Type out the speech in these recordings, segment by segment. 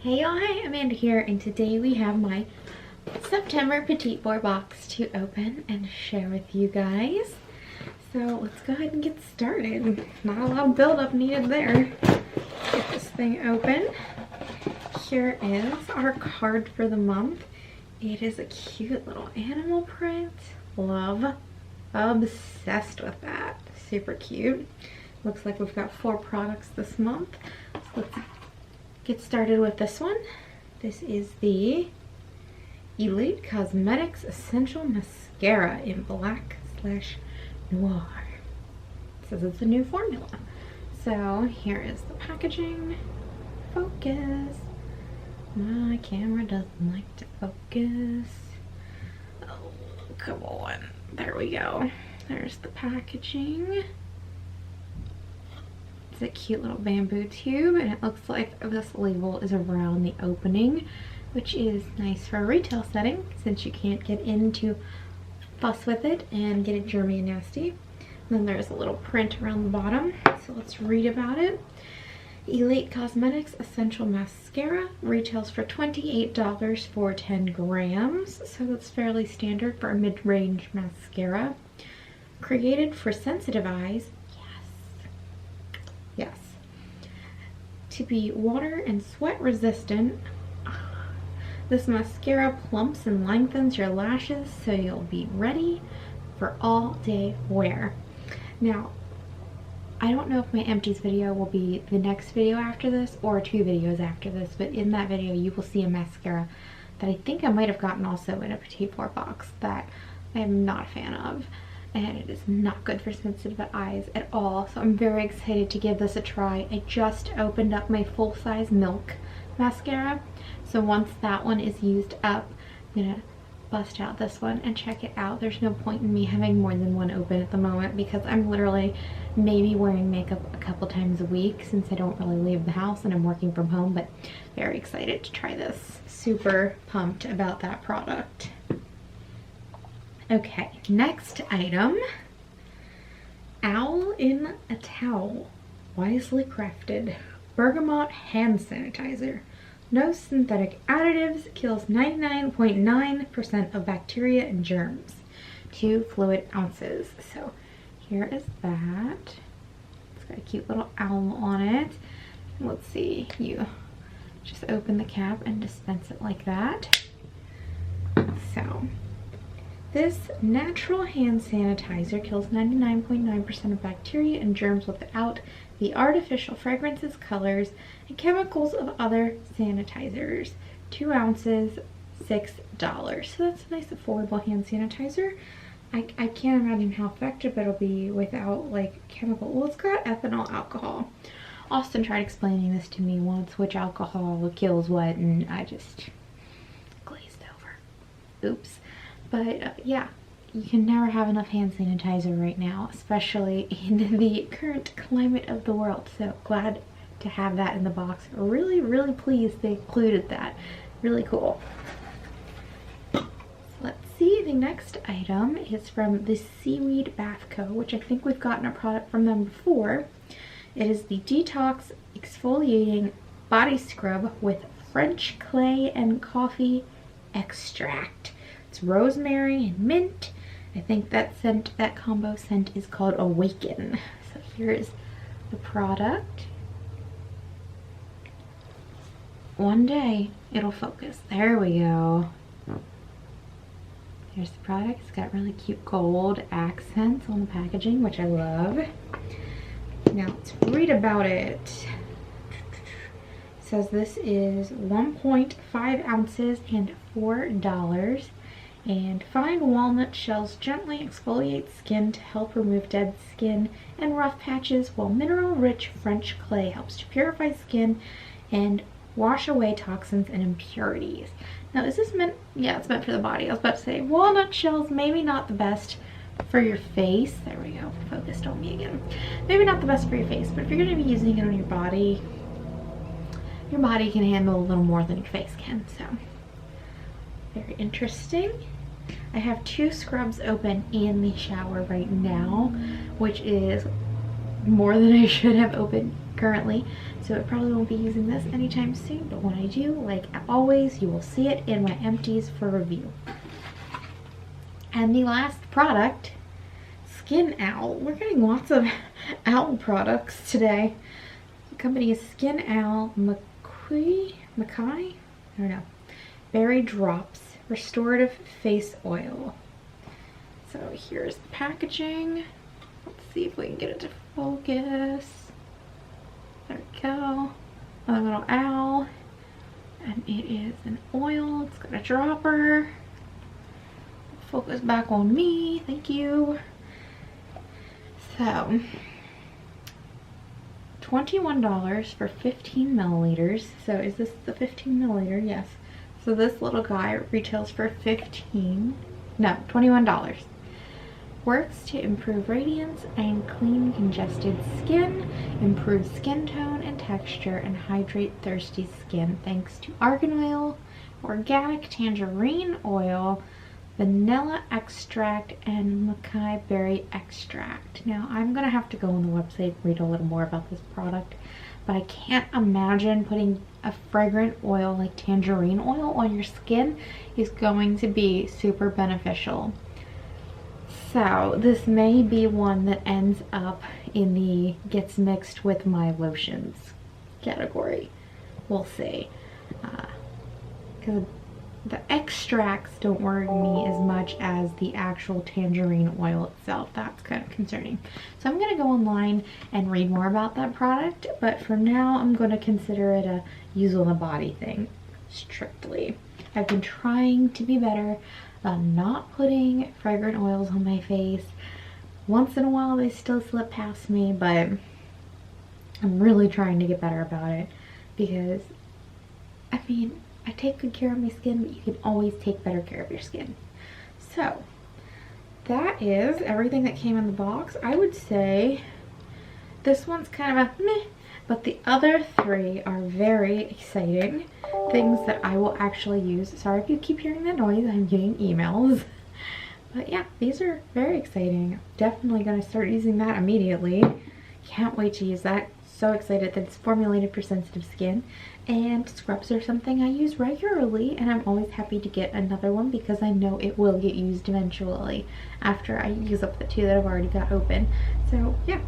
Hey y'all, hi, Amanda here, and today we have my September Petit Vour box to open and share with you guys. So let's go ahead and get started. Not a lot of build-up needed there. Get this thing open. Here is our card for the month. It is a cute little animal print. Love. Obsessed with that. Super cute. Looks like we've got 4 products this month. So let's get started with this one. This is the Elite Cosmetics Essential Mascara in Black/Noir. It says it's a new formula. So here is the packaging. Focus. My camera doesn't like to focus. Oh, come on. There we go. There's the packaging. It's a cute little bamboo tube, and it looks like this label is around the opening, which is nice for a retail setting since you can't get in to fuss with it and get it germy and nasty. And then there's a little print around the bottom, so let's read about it. Elite Cosmetics Essential Mascara retails for $28 for 10 grams, so that's fairly standard for a mid-range mascara. Created for sensitive eyes. Yes. To be water and sweat resistant, this mascara plumps and lengthens your lashes so you'll be ready for all day wear. Now, I don't know if my empties video will be the next video after this or 2 videos after this, but in that video you will see a mascara that I think I might have gotten also in a Petit Vour box that I am not a fan of. And it is not good for sensitive eyes at all, so I'm very excited to give this a try. I just opened up my full-size Milk mascara, so once that one is used up, I'm gonna bust out this one and check it out. There's no point in me having more than one open at the moment because I'm literally maybe wearing makeup a couple times a week since I don't really leave the house and I'm working from home, but very excited to try this. Super pumped about that product. Okay, next item, Owl in a Towel, wisely crafted bergamot hand sanitizer. No synthetic additives, kills 99.9% of bacteria and germs. 2 fluid ounces. So here is that. It's got a cute little owl on it. Let's see, you just open the cap and dispense it like that. So this natural hand sanitizer kills 99.9% of bacteria and germs without the artificial fragrances, colors, and chemicals of other sanitizers. 2 ounces, $6. So that's a nice affordable hand sanitizer. I can't imagine how effective it'll be without like chemical. Well, it's got ethanol alcohol. Austin tried explaining this to me once, which alcohol kills what, and I just glazed over. Oops. But yeah, you can never have enough hand sanitizer right now, especially in the current climate of the world. So glad to have that in the box. Really, really pleased they included that. Really cool. So let's see, the next item is from the Seaweed Bath Co, which I think we've gotten a product from them before. It is the Detox Exfoliating Body Scrub with French Clay and Coffee Extract. It's rosemary and mint. I think that scent, that combo scent is called Awaken. So here is the product. One day it'll focus. There we go. Here's the product. It's got really cute gold accents on the packaging, which I love. Now let's read about it. It says this is 1.5 ounces and $4. And fine walnut shells gently exfoliate skin to help remove dead skin and rough patches, while mineral-rich French clay helps to purify skin and wash away toxins and impurities. Now, is this meant? Yeah, it's meant for the body. I was about to say walnut shells, maybe not the best for your face. There we go. Focused on me again. Maybe not the best for your face, but if you're going to be using it on your body can handle a little more than your face can. So, very interesting. I have 2 scrubs open in the shower right now, which is more than I should have open currently, so I probably won't be using this anytime soon, but when I do, like always, you will see it in my empties for review. And the last product, Skin Owl. We're getting lots of owl products today. The company is Skin Owl Makai? I don't know. Berry Drops Restorative Face Oil. So here's the packaging. Let's see if we can get it to focus. There we go. Another little owl. And it is an oil. It's got a dropper. Focus back on me. Thank you. So, $21 for 15 milliliters. So is this the 15 milliliter? Yes. So this little guy retails for $21. Works to improve radiance and clean congested skin, improve skin tone and texture, and hydrate thirsty skin thanks to argan oil, organic tangerine oil, vanilla extract, and Makai berry extract. Now I'm gonna have to go on the website and read a little more about this product, but I can't imagine putting a fragrant oil like tangerine oil on your skin is going to be super beneficial. So this may be one that ends up in the gets mixed with my lotions category. We'll see. Because the extracts don't worry me as much as the actual tangerine oil itself. That's kind of concerning. So I'm going to go online and read more about that product, but for now I'm going to consider it a use on the body thing strictly. I've been trying to be better about not putting fragrant oils on my face. Once in a while they still slip past me, but I'm really trying to get better about it because, I mean, I take good care of my skin, but you can always take better care of your skin. So that is everything that came in the box. I would say this one's kind of a meh, but the other three are very exciting things that I will actually use. Sorry if you keep hearing that noise, I'm getting emails. But yeah, these are very exciting. Definitely gonna start using that immediately. Can't wait to use that. So excited that it's formulated for sensitive skin, and scrubs are something I use regularly, and I'm always happy to get another one because I know it will get used eventually after I use up the two that I've already got open. So yeah,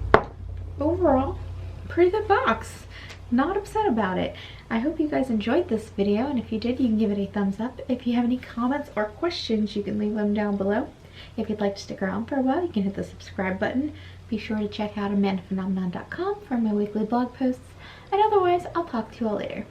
overall, pretty good box. Not upset about it. I hope you guys enjoyed this video, and if you did, you can give it a thumbs up. If you have any comments or questions, you can leave them down below. If you'd like to stick around for a while, you can hit the subscribe button. Be sure to check out Amandaphenomenon.com for my weekly blog posts, and otherwise, I'll talk to you all later.